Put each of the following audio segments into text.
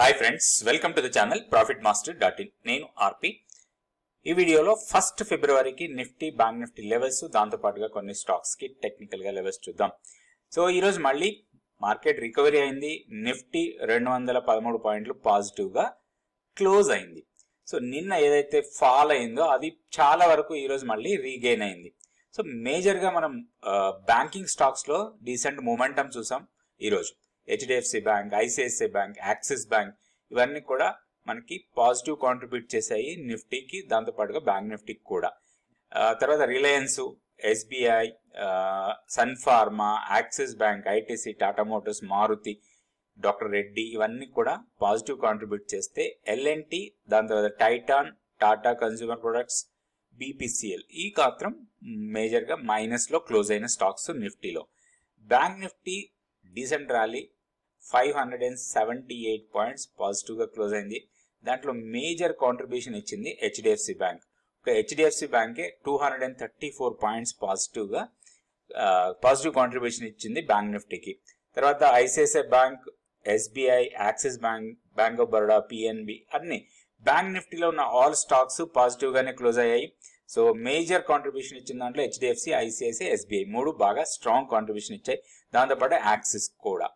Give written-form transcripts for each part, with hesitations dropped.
Hi friends, welcome to the channel profitmaster.in. నేను ఆర్పి. ఈ వీడియోలో 1 ఫిబ్రవరికి నిఫ్టీ బ్యాంక్ నిఫ్టీ లెవెల్స్, దాంతో పాటుగా కొన్ని స్టాక్స్ కి టెక్నికల్ గా లెవెల్స్ చూద్దాం. సో ఈ రోజు మళ్ళీ మార్కెట్ రికవరీ అయింది. నిఫ్టీ 213 పాయింట్లు పాజిటివ్ గా క్లోజ్ అయింది. సో నిన్న ఏదైతే ఫాల్ అయిందో అది చాలా వరకు ఈ రోజు మళ్ళీ రీగెయిన్ అయింది. సో మేజర్ గా మనం బ్యాంకింగ్ స్టాక్స్ లో డీసెంట్ మూమెంటం చూసాం ఈ రోజు. HDFC bank, ICICI bank, axis bank ఇవన్నీ కూడా మనకి పాజిటివ్ కాంట్రిబ్యూట్ చేశాయి నిఫ్టీకి, దాంతో పాటుగా బ్యాంక్ నిఫ్టీకి కూడా. తర్వాత Reliance, SBI, Sun Pharma, Axis Bank, ITC, Tata Motors, Maruti, doctor Reddy ఇవన్నీ కూడా పాజిటివ్ కాంట్రిబ్యూట్ చేస్తే ఎల్ఎన్టీ, దాని తర్వాత Titan, Tata Consumer Products, BPCL ఈ మాత్రం మేజర్ గా మైనస్ లో క్లోజ్ అయిన స్టాక్స్ నిఫ్టీలో. Bank Nifty decent rally 578 points positive గా క్లోజ్ అయింది. దాంట్లో మేజర్ కాంట్రిబ్యూషన్ ఇచ్చింది హెచ్డిఎఫ్సి బ్యాంక్. ఒక హెచ్డిఎఫ్సి బ్యాంకే 234 పాయింట్స్ పాజిటివ్ పాజిటివ్ కాంట్రిబ్యూషన్ ఇచ్చింది బ్యాంక్ నిఫ్టీకి. తర్వాత ICICI bank, SBI, axis bank, bank of Baroda, PNB అన్ని బ్యాంక్ నిఫ్టీలో ఉన్న ఆల్ స్టాక్స్ పాజిటివ్ గానే క్లోజ్ అయ్యాయి. సో మేజర్ కాంట్రిబ్యూషన్ ఇచ్చిన దాంట్లో హెచ్డిఎఫ్సి, ఐసిఐసిఐ, ఎస్బీఐ మూడు బాగా స్ట్రాంగ్ కాంట్రిబ్యూషన్ ఇచ్చాయి. దాంతోపాటు యాక్సిస్ కూడా.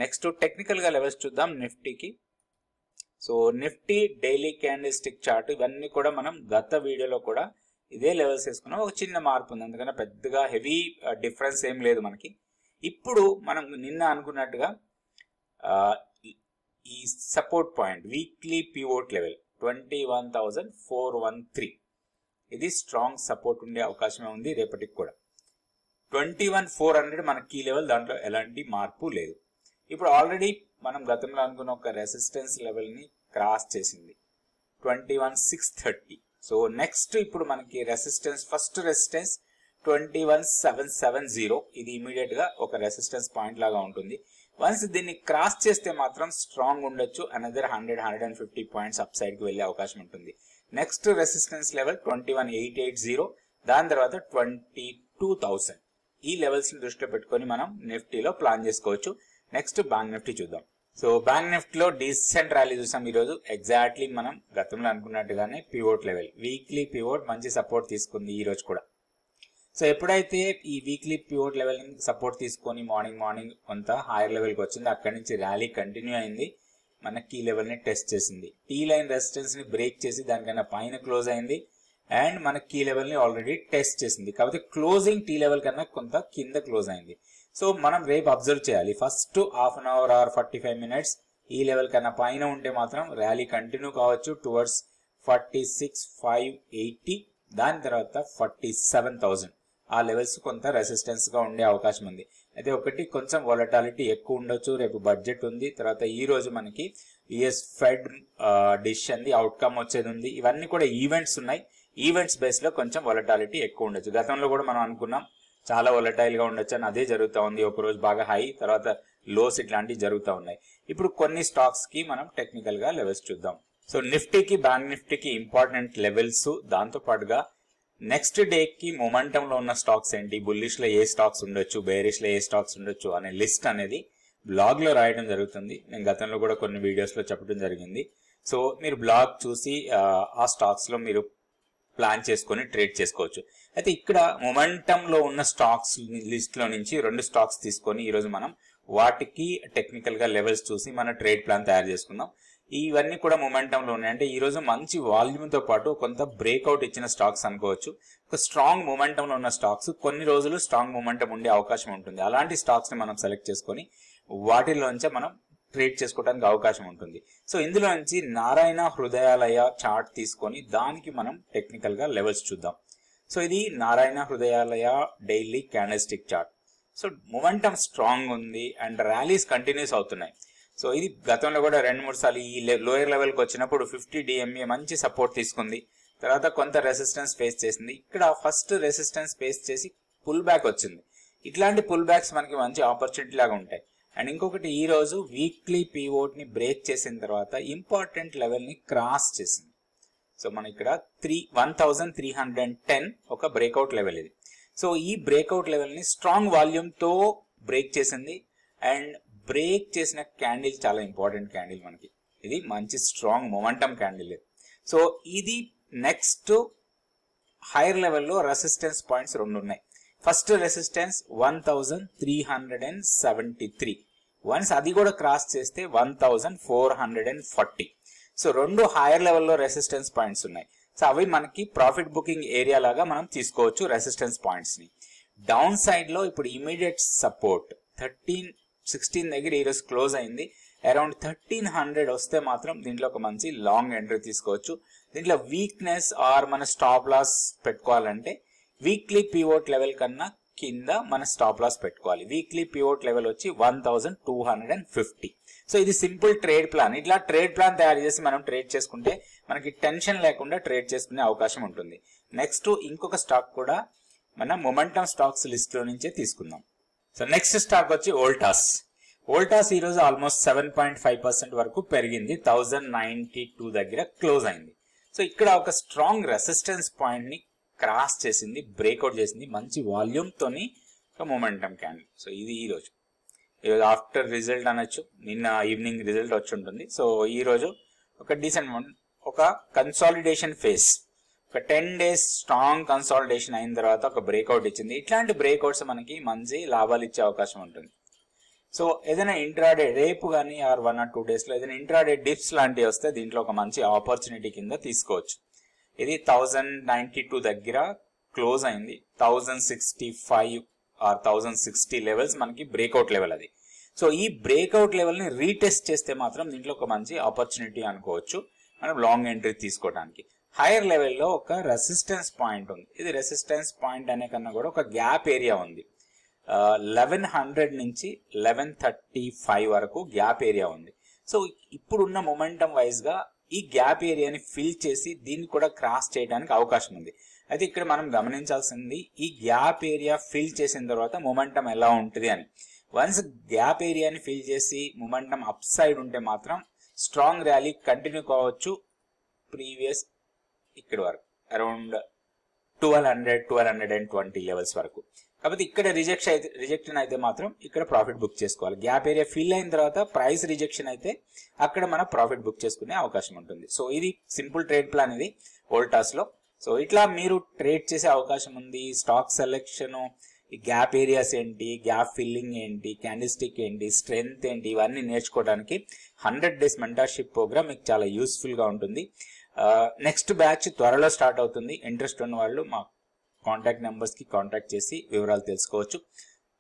నెక్స్ట్ టెక్నికల్ గా లెవెల్స్ చూద్దాం నిఫ్టీకి. So Nifty daily candle stick chart ఇవన్నీ కూడా మనం గత వీడియోలో కూడా ఇదే లెవెల్స్ వేసుకున్నాం. ఒక చిన్న మార్పు ఉంది, అందుకని పెద్దగా హెవీ డిఫరెన్స్ ఏం లేదు మనకి. ఇప్పుడు మనం నిన్న అనుకున్నట్టుగా ఈ support point weekly pivot level 21,413 ఇది స్ట్రాంగ్ సపోర్ట్ ఉండే అవకాశమే ఉంది రేపటికి కూడా. 21,400 మన కీ లెవెల్, దాంట్లో ఎలాంటి మార్పు లేదు. ఇప్పుడు ఆల్రెడీ మనం గతంలో అనుకున్న ఒక రెసిస్టెన్స్ లెవెల్ ని క్రాస్ చేసింది 21,630. సో నెక్స్ట్ ఇప్పుడు మనకి రెసిస్టెన్స్, ఫస్ట్ రెసిస్టెన్స్ 21,770. ఇది ఇమీడియట్ గా ఒక రెసిస్టెన్స్ పాయింట్ లాగా ఉంటుంది. వన్స్ దీన్ని క్రాస్ చేస్తే మాత్రం స్ట్రాంగ్ ఉండొచ్చు. అనదర్ 100-150 పాయింట్స్ అప్ సైడ్ కి వెళ్లే అవకాశం ఉంటుంది. నెక్స్ట్ రెసిస్టెన్స్ లెవెల్ 21,880, దాని తర్వాత 22,000. ఈ లెవెల్స్ ని దృష్టిలో పెట్టుకొని మనం నిఫ్టీలో ప్లాన్ చేసుకోవచ్చు. నెక్స్ట్ బ్యాంక్ నిఫ్టీ చూద్దాం. సో బ్యాంక్ నిఫ్టీలో డీసెంట్ ర్యాలీ చూసాం ఈ రోజు. ఎగ్జాక్ట్లీ మనం గతంలో అనుకున్నట్టుగానే పివోట్ లెవెల్, వీక్లీ పివోట్ మంచి సపోర్ట్ తీసుకుంది ఈ రోజు కూడా. సో ఎప్పుడైతే ఈ వీక్లీ పివోట్ లెవెల్ సపోర్ట్ తీసుకొని మార్నింగ్ కొంత హైయర్ లెవెల్ కి వచ్చింది, అక్కడి నుంచి ర్యాలీ కంటిన్యూ అయింది, మన కీ లెవెల్ ని టెస్ట్ చేసింది. టీ లైన్ రెసిస్టెన్స్ ని బ్రేక్ చేసి దానికన్నా పైన క్లోజ్ అయింది అండ్ మన కీ లెవెల్ ని ఆల్రెడీ టెస్ట్ చేసింది. కాబట్టి క్లోజింగ్ టీ లెవెల్ కన్నా కొంత కింద క్లోజ్ అయింది. సో మనం రేపు అబ్జర్వ్ చేయాలి. First half an hour or 45 minutes ఈ లెవెల్ కన్నా పైన ఉంటే మాత్రం ర్యాలీ కంటిన్యూ కావచ్చు టువర్డ్స్ 46,580, దాని తర్వాత 47,000 ఆ లెవెల్స్ కొంత రెసిస్టెన్స్ గా ఉండే అవకాశం ఉంది. అయితే ఒకటి కొంచెం వొలటాలిటీ ఎక్కువ ఉండొచ్చు, రేపు బడ్జెట్ ఉంది. తర్వాత ఈ రోజు మనకి యుఎస్ ఫెడ్ డిసిషన్ అవుట్కమ్ వచ్చేది ఉంది. ఇవన్నీ కూడా ఈవెంట్స్ ఉన్నాయి. ఈవెంట్స్ బేస్ లో కొంచెం వొలటాలిటీ ఎక్కువ ఉండొచ్చు. గతంలో కూడా మనం అనుకున్నాం చాలా వొలటైల్ గా ఉండొచ్చు అని, అదే జరుగుతూ ఉంది. ఒక రోజు బాగా హై, తర్వాత లోస్ ఇట్లాంటివి జరుగుతూ ఉన్నాయి. ఇప్పుడు కొన్ని స్టాక్స్ కి మనం టెక్నికల్ గా లెవెల్స్ చూద్దాం. సో నిఫ్టీకి, బ్యాంక్ నిఫ్టీకి ఇంపార్టెంట్ లెవెల్స్, దాంతో పాటుగా నెక్స్ట్ డే కి మొమెంటం లో ఉన్న స్టాక్స్ ఏంటి, బుల్లిష్ లో ఏ స్టాక్స్ ఉండొచ్చు, బేరిష్ లో ఏ స్టాక్స్ ఉండొచ్చు అనే లిస్ట్ అనేది బ్లాగ్ లో రాయడం జరుగుతుంది. నేను గతంలో కూడా కొన్ని వీడియోస్ లో చెప్పడం జరిగింది. సో మీరు బ్లాగ్ చూసి ఆ స్టాక్స్ లో మీరు ప్లాన్ చేసుకొని ట్రేడ్ చేసుకోవచ్చు. అయితే ఇక్కడ మొమెంటం లో ఉన్న స్టాక్స్ లిస్ట్ లో నుంచి 2 స్టాక్స్ తీసుకొని ఈ రోజు మనం వాటికి టెక్నికల్ గా లెవెల్స్ చూసి మన ట్రేడ్ ప్లాన్ తయారు చేసుకుందాం. ఇవన్నీ కూడా మొమెంటం లో ఉన్నాయి. అంటే ఈ రోజు మంచి వాల్యూమ్ తో పాటు కొంత బ్రేక్అవుట్ ఇచ్చిన స్టాక్స్ అనుకోవచ్చు. ఒక స్ట్రాంగ్ మొమెంటం లో ఉన్న స్టాక్స్ కొన్ని రోజులు స్ట్రాంగ్ మొమెంటం ఉండే అవకాశం ఉంటుంది. అలాంటి స్టాక్స్ ని మనం సెలెక్ట్ చేసుకొని వాటిలోంచే మనం ట్రేడ్ చేసుకోవడానికి అవకాశం ఉంటుంది. సో ఇందులో నుంచి నారాయణ హృదయాలయ చార్ట్ తీసుకొని దానికి మనం టెక్నికల్ గా లెవెల్స్ చూద్దాం. సో ఇది Narayana Hrudayalaya daily candle stick chart. So momentum strong ఉంది అండ్ ర్యాలీస్ కంటిన్యూస్ అవుతున్నాయి. సో ఇది గతంలో కూడా 2-3 సార్లు ఈ లోయర్ లెవెల్ కి వచ్చినప్పుడు 50 DMA మంచి సపోర్ట్ తీసుకుంది. తర్వాత కొంత రెసిస్టెన్స్ ఫేస్ చేసింది. ఇక్కడ ఫస్ట్ రెసిస్టెన్స్ ఫేస్ చేసి పుల్ బ్యాక్ వచ్చింది. ఇట్లాంటి పుల్ బ్యాక్స్ మనకి మంచి ఆపర్చునిటీ లాగా ఉంటాయి. అండ్ ఇంకొకటి, ఈ రోజు వీక్లీ పివోట్ ని బ్రేక్ చేసిన తర్వాత ఇంపార్టెంట్ లెవెల్ ని క్రాస్ చేసింది. సో మన ఇక్కడ 1,310 ఒక బ్రేక్అవుట్ లెవెల్ ఇది. సో ఈ బ్రేక్అవుట్ లెవెల్ ని స్ట్రాంగ్ వాల్యూమ్ తో బ్రేక్ చేసింది. అండ్ బ్రేక్ చేసిన క్యాండిల్ చాలా ఇంపార్టెంట్ క్యాండిల్ మనకి. ఇది మంచి స్ట్రాంగ్ మొమెంటం క్యాండిల్. సో ఇది నెక్స్ట్ హైయర్ లెవెల్లో రెసిస్టెన్స్ పాయింట్స్ 2 ఉన్నాయి. First resistance 1373. వన్స్ అది కూడా క్రాస్ చేస్తే 1440. సో 2 హైయర్ లెవెల్లో రెసిస్టెన్స్ పాయింట్స్ ఉన్నాయి. సో అవి మనకి ప్రాఫిట్ బుకింగ్ ఏరియా లాగా మనం తీసుకోవచ్చు రెసిస్టెన్స్ పాయింట్స్ ని. డౌన్ సైడ్ లో ఇప్పుడు ఇమీడియట్ సపోర్ట్ 1316 దగ్గర ఈరోజు క్లోజ్ అయింది. అరౌండ్ 1300 వస్తే మాత్రం దీంట్లో ఒక మంచి లాంగ్ ఎంట్రీ తీసుకోవచ్చు. దీంట్లో వీక్నెస్ ఆర్ మన స్టాప్ లాస్ పెట్టుకోవాలంటే వీక్లీ పివోట్ లెవెల్ కన్నా కింద మన స్టాప్ లాస్ పెట్టుకోవాలి. వీక్లీ పివోట్ లెవెల్ వచ్చి 1250. సో ఇది సింపుల్ ట్రేడ్ ప్లాన్. ఇట్లా ట్రేడ్ ప్లాన్ తయారు చేసి మనం ట్రేడ్ చేసుకుంటే మనకి టెన్షన్ లేకుండా ట్రేడ్ చేసుకునే అవకాశం ఉంటుంది. నెక్స్ట్ ఇంకొక స్టాక్ కూడా మన మొమెంటం స్టాక్స్ లిస్ట్ లో నుంచే తీసుకుందాం. సో నెక్స్ట్ స్టాక్ వచ్చి వోల్టాస్. వోల్టాస్ ఈ రోజు ఆల్మోస్ట్ 7.5% వరకు పెరిగింది. 1092 దగ్గర క్లోజ్ అయింది. సో ఇక్కడ ఒక స్ట్రాంగ్ రెసిస్టెన్స్ పాయింట్ ని క్రాస్ చేసింది, బ్రేక్అవుట్ చేసింది, మంచి వాల్యూమ్ తోని ఒక మొమెంటం క్యాండిల్. సో ఇది ఈరోజు ఆఫ్టర్ రిజల్ట్ అనొచ్చు, నిన్న ఈవినింగ్ రిజల్ట్ వచ్చి ఉంటుంది. సో ఈ రోజు ఒక డీసెంట్ ఒక కన్సాలిడేషన్ ఫేస్, ఒక 10 days స్ట్రాంగ్ కన్సాలిడేషన్ అయిన తర్వాత ఒక బ్రేక్అవుట్ ఇచ్చింది. ఇట్లాంటి బ్రేక్అవుట్స్ మనకి మంచి లాభాలు ఇచ్చే అవకాశం ఉంటుంది. సో ఏదైనా ఇంట్రాడే రేపు కానీ ఆర్ 1 or 2 days లో ఏదైనా ఇంట్రాడే డిప్స్ లాంటివి వస్తే దీంట్లో ఒక మంచి ఆపర్చునిటీ కింద తీసుకోవచ్చు. ఇది 1092 దగ్గర క్లోజ్ అయింది. 1065 ఆర్ 1060 లెవెల్స్ మనకి బ్రేక్అవుట్ లెవెల్ అది. సో ఈ బ్రేక్అవుట్ లెవెల్ ని రీటెస్ట్ చేస్తే మాత్రం దీంట్లో ఒక మంచి ఆపర్చునిటీ అనుకోవచ్చు మనం లాంగ్ ఎంట్రీ తీసుకోవడానికి. హైయర్ లెవెల్లో ఒక రెసిస్టెన్స్ పాయింట్ ఉంది. ఇది రెసిస్టెన్స్ పాయింట్ అనే కన్నా కూడా ఒక గ్యాప్ ఏరియా ఉంది. 1100 నుంచి 1135 వరకు గ్యాప్ ఏరియా ఉంది. సో ఇప్పుడున్న మొమెంటం వైజ్ గా ఈ గ్యాప్ ఏరియాని ఫిల్ చేసి దీన్ని కూడా క్రాస్ చేయడానికి అవకాశం ఉంది. అయితే ఇక్కడ మనం గమనించాల్సింది ఈ గ్యాప్ ఏరియా ఫిల్ చేసిన తర్వాత మొమెంటం ఎలా ఉంటుంది అని. వన్స్ గ్యాప్ ఏరియాని ఫిల్ చేసి మొమెంటం అప్ సైడ్ ఉంటే మాత్రం స్ట్రాంగ్ ర్యాలీ కంటిన్యూ కావచ్చు ప్రీవియస్ ఇక్కడ వరకు అరౌండ్ 1220 లెవెల్స్ వరకు. కాబట్టి ఇక్కడ రిజెక్షన్ అయితే మాత్రం ఇక్కడ ప్రాఫిట్ బుక్ చేసుకోవాలి. గ్యాప్ ఏరియా ఫిల్ అయిన తర్వాత ప్రైస్ రిజెక్షన్ అయితే అక్కడ మనం ప్రాఫిట్ బుక్ చేసుకునే అవకాశం ఉంటుంది. సో ఇది సింపుల్ ట్రేడ్ ప్లాన్ ఇది వోల్టాస్ లో. సో ఇట్లా మీరు ట్రేడ్ చేసే అవకాశం ఉంది. స్టాక్ సెలెక్షన్, ఈ గ్యాప్ ఏరియాస్ ఏంటి, గ్యాప్ ఫిల్లింగ్ ఏంటి, క్యాండిల్స్టిక్ ఏంటి, స్ట్రెంగ్త్ ఏంటి, ఇవన్నీ నేర్చుకోవడానికి 100 days మెంటర్షిప్ ప్రోగ్రామ్ మీకు చాలా యూస్ఫుల్ గా ఉంటుంది. నెక్స్ట్ బ్యాచ్ త్వరలో స్టార్ట్ అవుతుంది. ఇంట్రెస్ట్ ఉన్న వాళ్ళు మా కాంటాక్ట్ నెంబర్స్ కి కాంటాక్ట్ చేసి వివరాలు తెలుసుకోవచ్చు.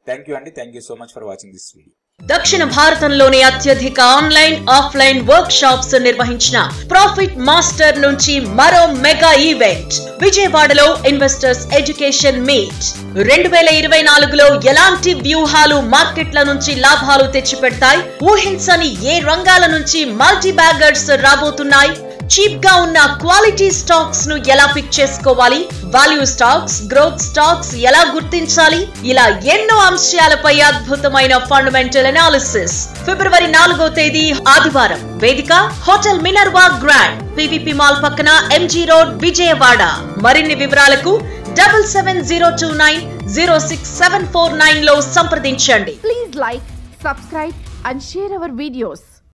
థ్యాంక్ యూ అండి. Thank you so much for watching this video. దక్షిణ భారతంలోని అత్యధిక ఆన్లైన్ ఆఫ్లైన్ వర్క్ షాప్స్ నిర్వహించిన ప్రాఫిట్ మాస్టర్ నుంచి మరో మెగా ఈవెంట్ విజయవాడలో ఇన్వెస్టర్స్ ఎడ్యుకేషన్ మీట్. 2024లో ఎలాంటి వ్యూహాలు మార్కెట్ల నుంచి లాభాలు తెచ్చిపెడతాయి, ఊహించని ఏ రంగాల నుంచి మల్టీ బ్యాగర్స్ రాబోతున్నాయి, చీప్ గా ఉన్న క్వాలిటీ స్టాక్స్ ను ఎలా పిక్ చేసుకోవాలి, వాల్యూ స్టాక్స్, గ్రోత్ స్టాక్స్ ఎలా గుర్తించాలి, ఇలా ఎన్నో అంశాలపై అద్భుతమైన ఫండమెంటల్ అనాలిసిస్. ఫిబ్రవరి 4వ తేదీ ఆదివారం. వేదిక hotel Minerva grand, PVP mall పక్కన, ఎంజీ రోడ్, విజయవాడ. మరిన్ని వివరాలకు 7702906749 లో సంప్రదించండి. Please like, subscribe and share our videos.